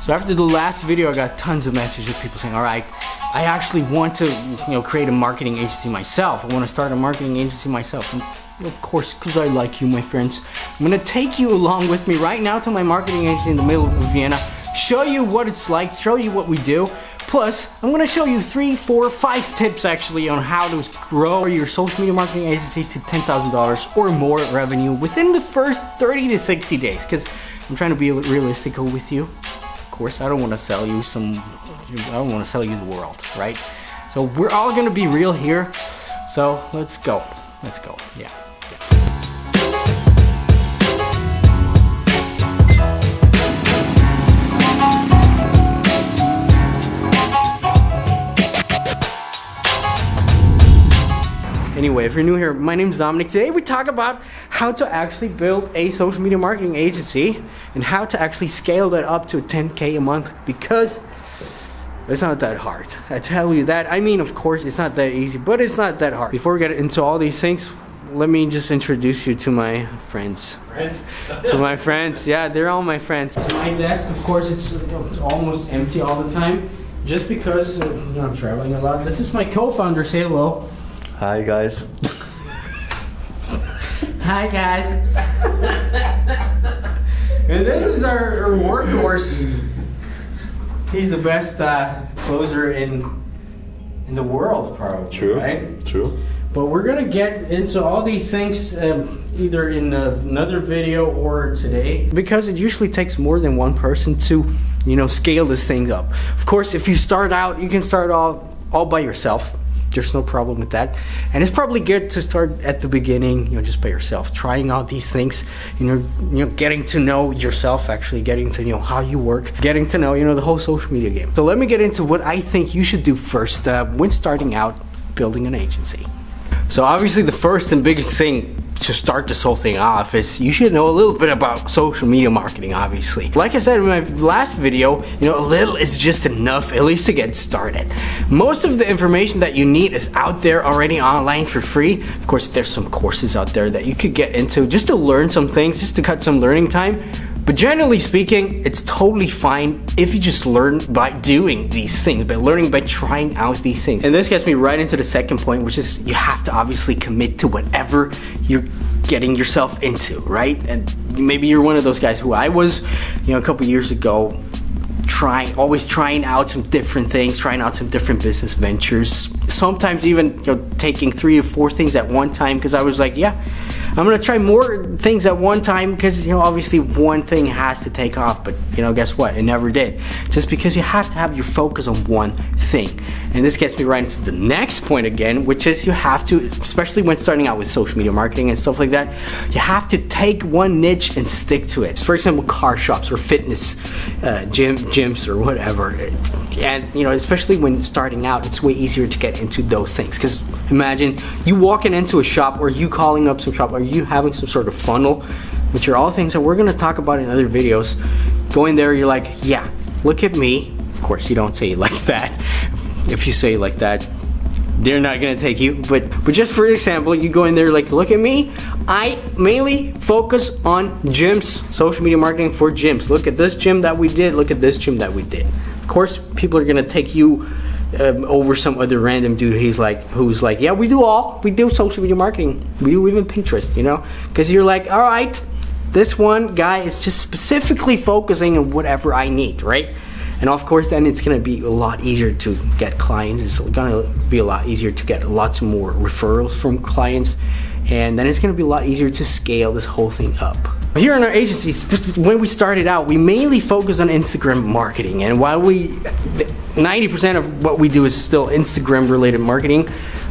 So after the last video, I got tons of messages of people saying, all right, I actually want to, create a marketing agency myself. I want to start a marketing agency myself. And of course, because I like you, my friends, I'm gonna take you along with me right now to my marketing agency in the middle of Vienna, show you what it's like, show you what we do. Plus, I'm gonna show you 3, 4, 5 tips actually on how to grow your social media marketing agency to $10,000 or more revenue within the first 30 to 60 days. Because I'm trying to be realistic with you. Of course, I don't want to sell you the world, right? So we're all gonna be real here. So let's go. Let's go. Yeah. Anyway, if you're new here, my name is Dominic. Today we talk about how to actually build a social media marketing agency and how to actually scale that up to 10K a month, because it's not that hard. I tell you that. I mean, of course, it's not that easy, but it's not that hard. Before we get into all these things, let me just introduce you to my friends. To my friends. Yeah, they're all my friends. So my desk, of course, it's almost empty all the time, just because I'm traveling a lot. This is my co-founder. Say hello. Hi guys. Hi guys. And this is our workhorse. He's the best closer in the world, probably. True. Right? True. But we're gonna get into all these things either in another video or today, because it usually takes more than one person to, scale this thing up. Of course, if you start out, you can start all by yourself. There's no problem with that, and it's probably good to start at the beginning, just by yourself, trying out these things, getting to know yourself, actually getting to know how you work, getting to know, the whole social media game. So let me get into what I think you should do first when starting out building an agency. So obviously the first and biggest thing to start this whole thing off is you should know a little bit about social media marketing, obviously. Like I said in my last video, a little is just enough, at least to get started. Most of the information that you need is out there already online for free. Of course, there's some courses out there that you could get into just to learn some things, just to cut some learning time. But generally speaking, it's totally fine if you just learn by doing these things, by learning by trying out these things. And this gets me right into the second point, which is you have to obviously commit to whatever you're getting yourself into, right? And maybe you're one of those guys who I was, a couple years ago, always trying out some different things, trying out some different business ventures. Sometimes even taking 3 or 4 things at one time, because I was like, yeah, I'm gonna try more things at one time, because obviously one thing has to take off. But guess what? It never did. Just because you have to have your focus on one thing. And this gets me right into the next point again, which is you have to, especially when starting out with social media marketing and stuff like that, you have to take one niche and stick to it. For example, car shops or fitness gyms or whatever. And especially when starting out, it's way easier to get into those things, because imagine you walking into a shop, or you calling up some shop, or you having some sort of funnel, which are all things that we're going to talk about in other videos. Going there, you're like, yeah, look at me. Of course, you don't say it like that. If you say it like that, they're not going to take you. But just for example, you go in there like, look at me. I mainly focus on gyms, social media marketing for gyms. Look at this gym that we did. Look at this gym that we did. Of course, people are going to take you over some other random dude who's like, yeah, we do social media marketing. We do even Pinterest, because you're like, all right, this one guy is just specifically focusing on whatever I need, right? And of course, then it's going to be a lot easier to get clients. It's going to be a lot easier to get lots more referrals from clients. And then it's going to be a lot easier to scale this whole thing up. Here in our agency, when we started out, we mainly focus on Instagram marketing. And while 90% of what we do is still Instagram related marketing,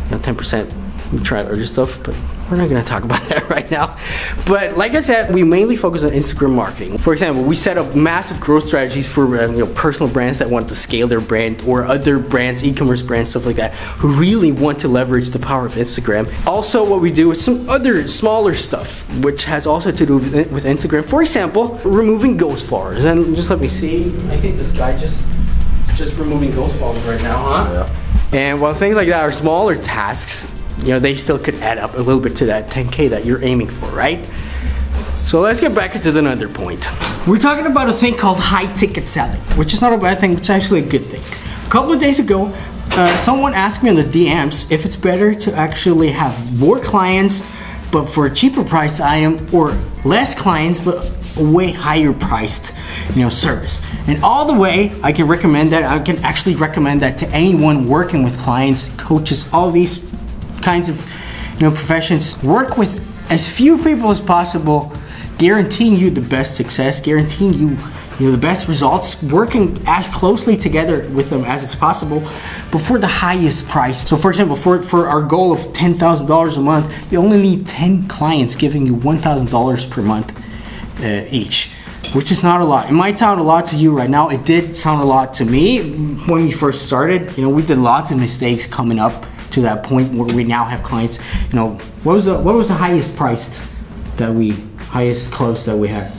10% we try other stuff, but we're not gonna talk about that right now. But like I said, we mainly focus on Instagram marketing. For example, we set up massive growth strategies for personal brands that want to scale their brand, or other brands, e-commerce brands, stuff like that, who really want to leverage the power of Instagram. Also, what we do is some other smaller stuff, which has also to do with Instagram. For example, removing ghost followers. And just let me see, I think this guy just removing ghost followers right now, huh? Yeah. And while things like that are smaller tasks, they still could add up a little bit to that 10K that you're aiming for, right? So let's get back into another point. We're talking about a thing called high ticket selling, which is not a bad thing, it's actually a good thing. A couple of days ago, someone asked me in the DMs if it's better to actually have more clients but for a cheaper price item, or less clients but a way higher priced, service. And all the way, I can recommend that. I can actually recommend that to anyone working with clients, coaches, all these kinds of professions. Work with as few people as possible, guaranteeing you the best success, guaranteeing you the best results, working as closely together with them as it's possible, but for the highest price. So for example, for our goal of $10,000 a month, you only need 10 clients giving you $1,000 per month each, which is not a lot. It might sound a lot to you right now. It did sound a lot to me when we first started. We did lots of mistakes coming up to that point where we now have clients. What was the highest priced highest close that we had?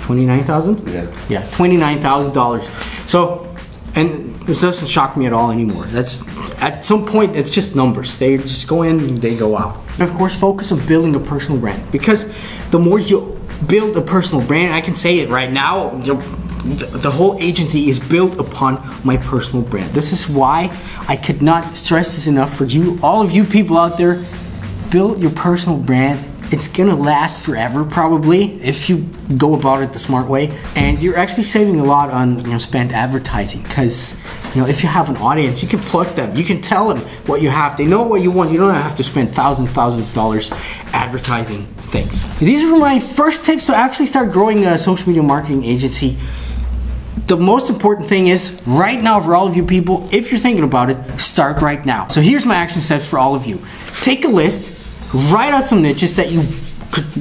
29,000? Yeah, $29,000. So, and this doesn't shock me at all anymore. That's, at some point, it's just numbers. They just go in and they go out. And of course, focus on building a personal brand, because the more you build a personal brand, I can say it right now, the whole agency is built upon my personal brand. This is why I could not stress this enough for you, all of you people out there. Build your personal brand. It's gonna last forever probably if you go about it the smart way, and you're actually saving a lot on spent advertising, because if you have an audience, you can plug them, you can tell them what you have, they know what you want, you don't have to spend thousands of dollars advertising things. These were my first tips to actually start growing a social media marketing agency. The most important thing is, right now, for all of you people, if you're thinking about it, start right now. So here's my action steps for all of you. Take a list, write out some niches that you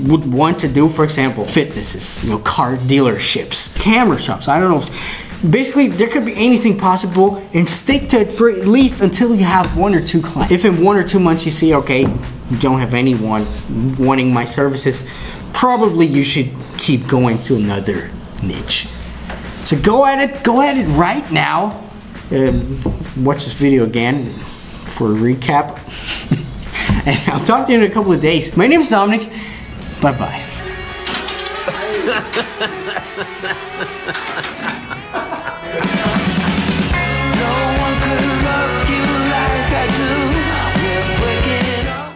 would want to do. For example, fitnesses, car dealerships, camera shops, I don't know. Basically, there could be anything possible, and stick to it for at least until you have 1 or 2 clients. If in 1 or 2 months you see, okay, you don't have anyone wanting my services, probably you should keep going to another niche. So go at it right now. Watch this video again for a recap. And I'll talk to you in a couple of days. My name is Dominic. Bye-bye.